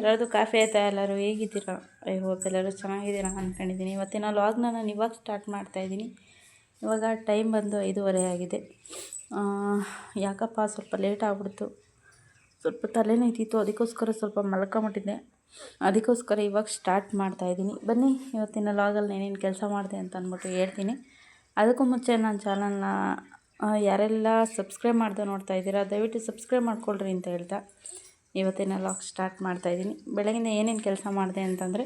ಎಲ್ಲರದು ಕಾಫಿ ಆಯ್ತಾ? ಎಲ್ಲರೂ ಹೇಗಿದ್ದೀರಾ? ಐ ಹೋಪ್ ಎಲ್ಲರೂ ಚೆನ್ನಾಗಿದ್ದೀರಾ ಅಂದ್ಕೊಂಡಿದ್ದೀನಿ. ಇವತ್ತಿನ ವ್ಲಾಗ್ನ ನಾನು ಇವಾಗ ಸ್ಟಾರ್ಟ್ ಮಾಡ್ತಾಯಿದ್ದೀನಿ. ಇವಾಗ ಟೈಮ್ ಬಂದು 5:30 ಆಗಿದೆ. ಯಾಕಪ್ಪ ಸ್ವಲ್ಪ ಲೇಟ್ ಆಗ್ಬಿಡ್ತು, ಸ್ವಲ್ಪ ತಲೆನೋಯ್ತಿತ್ತು, ಅದಕ್ಕೋಸ್ಕರ ಸ್ವಲ್ಪ ಮಲ್ಕೊಂಬಿಟ್ಟಿದ್ದೆ. ಅದಕ್ಕೋಸ್ಕರ ಇವಾಗ ಸ್ಟಾರ್ಟ್ ಮಾಡ್ತಾಯಿದ್ದೀನಿ. ಬನ್ನಿ ಇವತ್ತಿನ ವ್ಲಾಗಲ್ಲಿ ಏನೇನು ಕೆಲಸ ಮಾಡಿದೆ ಅಂತ ಅಂದ್ಬಿಟ್ಟು ಹೇಳ್ತೀನಿ. ಅದಕ್ಕೂ ಮುಂಚೆ ನನ್ನ ಚಾನಲ್ನ ಯಾರೆಲ್ಲ ಸಬ್ಸ್ಕ್ರೈಬ್ ಮಾಡ್ದೆ ನೋಡ್ತಾ ಇದ್ದೀರಾ, ದಯವಿಟ್ಟು ಸಬ್ಸ್ಕ್ರೈಬ್ ಮಾಡ್ಕೊಳ್ರಿ ಅಂತ ಹೇಳ್ತಾ ಇವತ್ತಿನ ವ್ಲಾಗ್ ಸ್ಟಾರ್ಟ್ ಮಾಡ್ತಾಯಿದ್ದೀನಿ. ಬೆಳಗಿಂದ ಏನೇನು ಕೆಲಸ ಮಾಡಿದೆ ಅಂತಂದರೆ,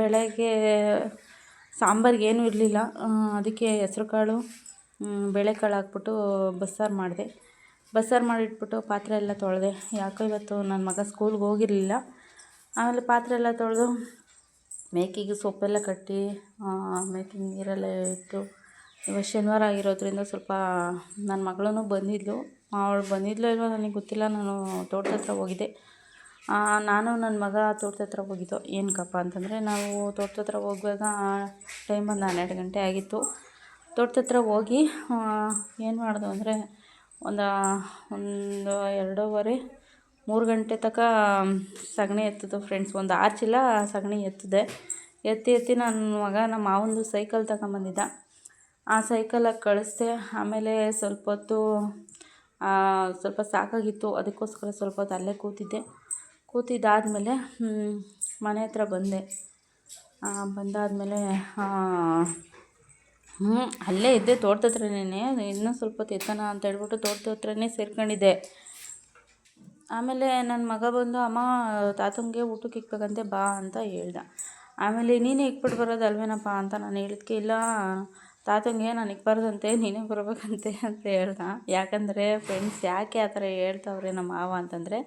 ಬೆಳಗ್ಗೆ ಸಾಂಬಾರಿಗೆ ಏನೂ ಇರಲಿಲ್ಲ, ಅದಕ್ಕೆ ಹೆಸ್ರು ಕಾಳು ಬೇಳೆಕಾಳು ಹಾಕ್ಬಿಟ್ಟು ಬಸ್ಸಾರು ಮಾಡಿದೆ. ಬಸ್ಸಾರು ಮಾಡಿಟ್ಬಿಟ್ಟು ಪಾತ್ರೆ ಎಲ್ಲ ತೊಳೆದೆ. ಯಾಕೋ ಇವತ್ತು ನನ್ನ ಮಗ ಸ್ಕೂಲ್ಗೆ ಹೋಗಿರಲಿಲ್ಲ. ಆಮೇಲೆ ಪಾತ್ರೆ ಎಲ್ಲ ತೊಳೆದು ಮೇಕೆಗೆ ಸೊಪ್ಪೆಲ್ಲ ಕಟ್ಟಿ ಮೇಕೆಗೆ ನೀರೆಲ್ಲ ಇಟ್ಟು, ಇವತ್ತು ಶನಿವಾರ ಆಗಿರೋದ್ರಿಂದ ಸ್ವಲ್ಪ ನನ್ನ ಮಗಳೂ ಬಂದಿದ್ಲು. ಅವಳು ಬಂದಿದ್ಲೋ ಇಲ್ವೋ ನನಗೆ ಗೊತ್ತಿಲ್ಲ. ನಾನು ತೋಟದ ಹತ್ರ ಹೋಗಿದ್ದೆ. ನಾನು ನನ್ನ ಮಗ ತೋಟದ ಹತ್ರ ಹೋಗಿದ್ದೋ ಏನಕ್ಕಪ್ಪ ಅಂತಂದರೆ, ನಾವು ತೋಟದ ಹತ್ರ ಹೋಗುವಾಗ ಟೈಮ್ ಒಂದು 12 ಗಂಟೆ ಆಗಿತ್ತು. ತೋಟದ ಹತ್ರ ಹೋಗಿ ಏನು ಮಾಡಿದೋ ಅಂದರೆ, ಒಂದು 2:30 3 ಗಂಟೆ ತನಕ ಸಗಣಿ ಎತ್ತಿದ್ದು ಫ್ರೆಂಡ್ಸ್. ಒಂದು 6 ಚೀಲ ಸಗಣಿ ಎತ್ತಿದೆ. ಎತ್ತಿ ನನ್ನ ಮಗ ನಮ್ಮ ಮಾವಂದು ಸೈಕಲ್ ತಗೊಂಬಂದಿದ್ದ. ಆ ಸೈಕಲಾಗಿ ಕಳಿಸ್ದೆ. ಆಮೇಲೆ ಸ್ವಲ್ಪ ಹೊತ್ತು ಸ್ವಲ್ಪ ಸಾಕಾಗಿತ್ತು, ಅದಕ್ಕೋಸ್ಕರ ಸ್ವಲ್ಪ ಹೊತ್ತು ಅಲ್ಲೇ ಕೂತಿದ್ದಾದಮೇಲೆ ಮನೆ ಹತ್ರ ಬಂದೆ. ಬಂದಾದಮೇಲೆ ಅಲ್ಲೇ ಇದ್ದೆ ತೋಟದ ಹತ್ರನೇ. ಇನ್ನೂ ಸ್ವಲ್ಪ ಹೊತ್ತು ಎತ್ತೋಣ ಅಂತ ಹೇಳ್ಬಿಟ್ಟು ತೋಟದ ಹತ್ರನೇ ಸೇರ್ಕೊಂಡಿದ್ದೆ. ಆಮೇಲೆ ನನ್ನ ಮಗ ಬಂದು, ಅಮ್ಮ ತಾತಂಗೆ ಊಟಕ್ಕೆ ಇಕ್ಬೇಕಂತೆ ಬಾ ಅಂತ ಹೇಳ್ದ. ಆಮೇಲೆ ನೀನೇ ಇಕ್ಬಿಟ್ಟು ಬರೋದಲ್ವೇನಪ್ಪ ಅಂತ ನಾನು ಹೇಳಿದ್ಕೆ, ಇಲ್ಲ ತಾತಂಗೆ ನಾನು ಇಕ್ಬಾರ್ದಂತೆ, ನೀನೇ ಬರಬೇಕಂತೆ ಅಂತ ಹೇಳ್ದ. ಯಾಕಂದರೆ ಫ್ರೆಂಡ್ಸ್, ಯಾಕೆ ಆ ಥರ ಹೇಳ್ತವ್ರೆ ನಮ್ಮ ಮಾವ ಅಂತಂದರೆ,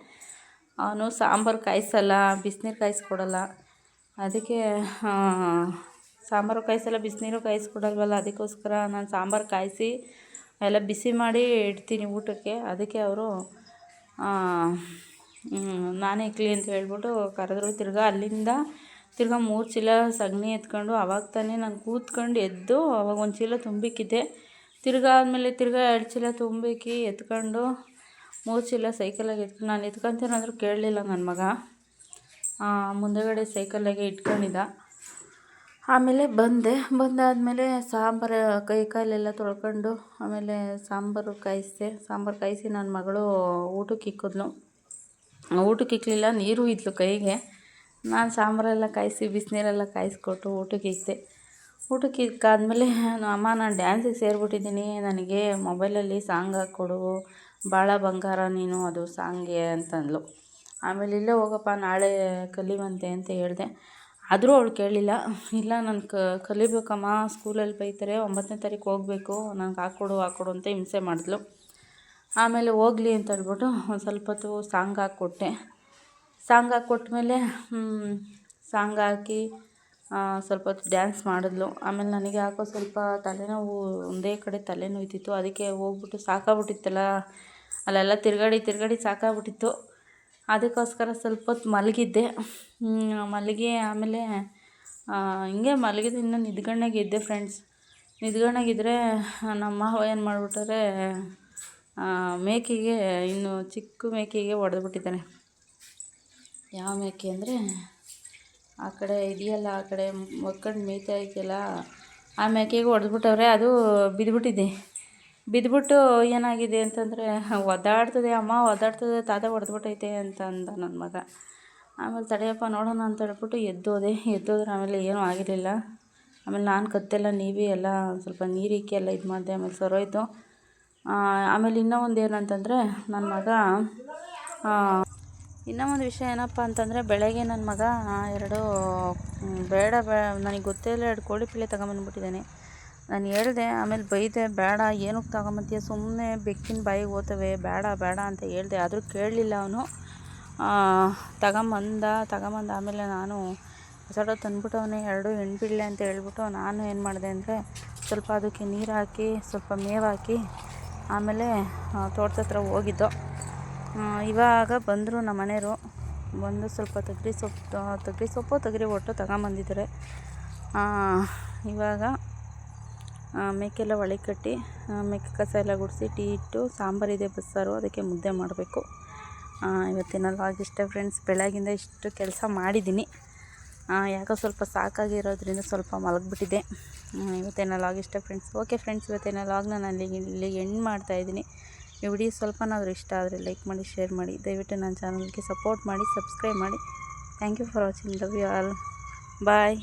ಅವನು ಸಾಂಬಾರು ಕಾಯಿಸಲ್ಲ, ಬಿಸಿನೀರು ಕಾಯಿಸ್ಕೊಡಲ್ಲ. ಅದಕ್ಕೆ ಸಾಂಬಾರು ಕಾಯಿಸಲ್ಲ, ಬಿಸಿನೀರು ಕಾಯಿಸ್ಕೊಡಲ್ವಲ್ಲ, ಅದಕ್ಕೋಸ್ಕರ ನಾನು ಸಾಂಬಾರು ಕಾಯಿಸಿ ಎಲ್ಲ ಬಿಸಿ ಮಾಡಿ ಇಡ್ತೀನಿ ಊಟಕ್ಕೆ. ಅದಕ್ಕೆ ಅವರು ನಾನೇ ಇಕ್ಲಿ ಅಂತ ಹೇಳ್ಬಿಟ್ಟು ಕರೆದ್ರು. ಅಲ್ಲಿಂದ 3 ಚೀಲ ಸಗಣಿ ಎತ್ಕೊಂಡು, ಅವಾಗ ತಾನೇ ನಾನು ಕೂತ್ಕೊಂಡು ಎದ್ದು ಅವಾಗ 1 ಚೀಲ ತುಂಬಿಕ್ಕಿದ್ದೆ. ಆದಮೇಲೆ 2 ಚೀಲ ತುಂಬಿಕ್ಕಿ ಎತ್ಕೊಂಡು 3 ಚೀಲ ಸೈಕಲಾಗಿ ಎತ್ಕೊಂಡು, ನಾನು ಎತ್ಕೊಂತೇನಾದರೂ ಕೇಳಲಿಲ್ಲ ನನ್ನ ಮಗ. ಮುಂದೆಗಡೆ ಸೈಕಲಾಗೆ ಇಟ್ಕೊಂಡಿದ್ದ. ಆಮೇಲೆ ಬಂದಾದಮೇಲೆ ಸಾಂಬಾರು ಕೈ ಕಾಲೆಲ್ಲ ತೊಳ್ಕೊಂಡು, ಆಮೇಲೆ ಸಾಂಬಾರು ಕಾಯಿಸಿ ನನ್ನ ಮಗಳು ಊಟಕ್ಕೆ ಇಕ್ಕಿದ್ಲು. ಊಟಕ್ಕೆ ಇಕ್ಕಲಿಲ್ಲ, ನೀರು ಇದ್ಲು ಕೈಗೆ. ನಾನು ಸಾಂಬಾರೆಲ್ಲ ಕಾಯಿಸಿ ಬಿಸಿನೀರೆಲ್ಲ ಕಾಯಿಸ್ಕೊಟ್ಟು ಊಟಕ್ಕೆ ಇಕ್ಕಿದೆ. ಊಟಕ್ಕೆ ಇಕ್ಕಾದ್ಮೇಲೆ, ಅಮ್ಮ ನಾನು ಡ್ಯಾನ್ಸಿಗೆ ಸೇರಿಬಿಟ್ಟಿದ್ದೀನಿ, ನನಗೆ ಮೊಬೈಲಲ್ಲಿ ಸಾಂಗ್ ಹಾಕ್ಕೊಡು, ಭಾಳ ಬಂಗಾರ ನೀನು ಅದು ಸಾಂಗ್ಗೆ ಅಂತಂದ್ಲು. ಆಮೇಲೆ ಇಲ್ಲೇ ಹೋಗಪ್ಪ ನಾಳೆ ಕಲಿವಂತೆ ಅಂತ ಹೇಳಿದೆ. ಆದರೂ ಅವಳು ಕೇಳಲಿಲ್ಲ. ಇಲ್ಲ ನಾನು ಕಲಿಬೇಕಮ್ಮ, ಸ್ಕೂಲಲ್ಲಿ ಬೈತಾರೆ, 9ನೇ ತಾರೀಕು ಹೋಗಬೇಕು, ನನಗೆ ಹಾಕ್ಕೊಡು ಅಂತ ಹಿಂಸೆ ಮಾಡಿದ್ಲು. ಆಮೇಲೆ ಹೋಗಲಿ ಅಂತ ಹೇಳ್ಬಿಟ್ಟು ಒಂದು ಸ್ವಲ್ಪ ಹೊತ್ತು ಸಾಂಗ್ ಹಾಕ್ಕೊಟ್ಟೆ. ಸಾಂಗ್ ಹಾಕ್ಕೊಟ್ಮೇಲೆ ಸಾಂಗ್ ಹಾಕಿ ಸ್ವಲ್ಪ ಹೊತ್ತು ಡ್ಯಾನ್ಸ್ ಮಾಡಿದ್ಲು. ಆಮೇಲೆ ನನಗೆ ಯಾಕೋ ಸ್ವಲ್ಪ ತಲೆನೋವು, ಒಂದೇ ಕಡೆ ತಲೆನೋಯ್ತಿತ್ತು. ಅದಕ್ಕೆ ಹೋಗ್ಬಿಟ್ಟು ಸಾಕಾಗ್ಬಿಟ್ಟಿತ್ತಲ್ಲ, ಅಲ್ಲೆಲ್ಲ ತಿರುಗಾಡಿ ಸಾಕಾಗ್ಬಿಟ್ಟಿತ್ತು. ಅದಕ್ಕೋಸ್ಕರ ಸ್ವಲ್ಪ ಹೊತ್ತು ಮಲಗಿದ್ದೆ. ಮಲಗಿ ಆಮೇಲೆ ಹಿಂಗೆ ಮಲಗಿದ್ದು ಇನ್ನೂ ನಿದ್ಗಣ್ಣಾಗಿದ್ದೆ ಫ್ರೆಂಡ್ಸ್. ನಿದ್ಗಣ್ಣಾಗಿದ್ದರೆ ನಮ್ಮ ಮಾವ ಏನು ಮಾಡಿಬಿಟ್ಟಾರೆ, ಮೇಕೆಗೆ, ಇನ್ನು ಚಿಕ್ಕ ಮೇಕೆಗೆ ಹೊಡೆದ್ಬಿಟ್ಟಿದ್ದಾನೆ. ಯಾವ ಮೇಕೆ ಅಂದರೆ, ಆ ಕಡೆ ಇದೆಯಲ್ಲ, ಆ ಕಡೆ ಮಕ್ಕಂಡು ಮೇಯ್ತಾ ಇದೆಯಲ್ಲ, ಆ ಮೇಕೆಗೆ ಹೊಡೆದ್ಬಿಟ್ಟವ್ರೆ. ಅದು ಬಿದ್ದುಬಿಟ್ಟು ಏನಾಗಿದೆ ಅಂತಂದರೆ, ಒದ್ದಾಡ್ತದೆ ಅಮ್ಮ, ಒದ್ದಾಡ್ತದೆ, ತಾತ ಹೊಡೆದ್ಬಿಟ್ಟೈತೆ ಅಂತ ಅಂದ ನನ್ನ ಮಗ. ಆಮೇಲೆ ತಡೆಯಪ್ಪ ನೋಡೋಣ ಅಂತ ಹೇಳ್ಬಿಟ್ಟು ಎದ್ದೋದ್ರೆ ಆಮೇಲೆ ಏನೂ ಆಗಿರಲಿಲ್ಲ. ಆಮೇಲೆ ನಾನು ಕತ್ತೆಲ್ಲ ನೀವಿ ಎಲ್ಲ ಸ್ವಲ್ಪ ನೀರಿಕ್ಕಿ ಎಲ್ಲ ಇದು ಮಾಡಿದೆ. ಆಮೇಲೆ ಸರೋಯ್ತು. ಆಮೇಲೆ ಇನ್ನೂ ಒಂದು ಏನಂತಂದರೆ, ನನ್ನ ಮಗ ಇನ್ನೂ ಒಂದು ವಿಷಯ ಏನಪ್ಪ ಅಂತಂದರೆ, ಬೆಳಗ್ಗೆ ನನ್ನ ಮಗ 2 ನನಗೆ ಗೊತ್ತೇ ಇಲ್ಲ 2 ಕೋಳಿ ಪಿಳ್ಳೆ ತಗೊಂಬಂದ್ಬಿಟ್ಟಿದ್ದಾನೆ. ನಾನು ಹೇಳಿದೆ, ಆಮೇಲೆ ಬೈದೆ, ಬೇಡ ಏನಕ್ಕೆ ತಗೊಂಬಂತೀಯ, ಸುಮ್ಮನೆ ಬೆಕ್ಕಿನ ಬಾಯಿಗೆ ಹೋಗ್ತವೆ, ಬೇಡ ಅಂತ ಹೇಳಿದೆ. ಆದರೂ ಕೇಳಲಿಲ್ಲ ಅವನು. ತಗೊಂಬಂದ ಆಮೇಲೆ ನಾನು ಹೊಸಡ ತಂದ್ಬಿಟ್ಟವನೇ 2 ಹೆಣ್ಪಿಳ್ಳೆ ಅಂತ ಹೇಳ್ಬಿಟ್ಟು, ನಾನು ಏನು ಮಾಡಿದೆ ಅಂದರೆ, ಸ್ವಲ್ಪ ಅದಕ್ಕೆ ನೀರು ಹಾಕಿ ಸ್ವಲ್ಪ ಮೇವು ಹಾಕಿ ಆಮೇಲೆ ತೋಟದ ಹತ್ರ ಹೋಗಿದ್ದೋ. ಇವಾಗ ಬಂದರು ನಮ್ಮ ಮನೆಯವರು. ಬಂದು ಸ್ವಲ್ಪ ತೊಗರಿ ಒಟ್ಟು ತಗೊಂಬಂದಿದ್ದಾರೆ. ಇವಾಗ ಮೇಕೆಲ್ಲ ಒಳಗೆ ಕಟ್ಟಿ ಮೇಕೆ ಕಸ ಎಲ್ಲ ಗುಡಿಸಿ ಟೀ ಇಟ್ಟು, ಸಾಂಬಾರಿದೆ ಬಸ್ಸಾರು, ಅದಕ್ಕೆ ಮುದ್ದೆ ಮಾಡಬೇಕು. ಇವತ್ತಿನ ಲಾಗ್ ಇಷ್ಟ ಫ್ರೆಂಡ್ಸ್. ಬೆಳಗಿಂದ ಇಷ್ಟು ಕೆಲಸ ಮಾಡಿದ್ದೀನಿ. ಯಾಕೋ ಸ್ವಲ್ಪ ಸಾಕಾಗಿರೋದ್ರಿಂದ ಸ್ವಲ್ಪ ಮಲಗಿಬಿಟ್ಟಿದ್ದೆ. ಇವತ್ತಿನ ಲಾಗ್ ಇಷ್ಟ ಫ್ರೆಂಡ್ಸ್. ಓಕೆ ಫ್ರೆಂಡ್ಸ್, ಇವತ್ತಿನ ಲಾಗ್ನ ನಾನು ಇಲ್ಲಿಗೆ ಎಂಡ್ ಮಾಡ್ತಾಯಿದ್ದೀನಿ. ಈ ವಿಡಿಯೋ ಸ್ವಲ್ಪನಾದರೂ ಇಷ್ಟ ಆದರೆ ಲೈಕ್ ಮಾಡಿ, ಶೇರ್ ಮಾಡಿ. ದಯವಿಟ್ಟು ನನ್ನ ಚಾನಲ್ಗೆ ಸಪೋರ್ಟ್ ಮಾಡಿ, ಸಬ್ಸ್ಕ್ರೈಬ್ ಮಾಡಿ. Thank you for watching. Love you all. Bye.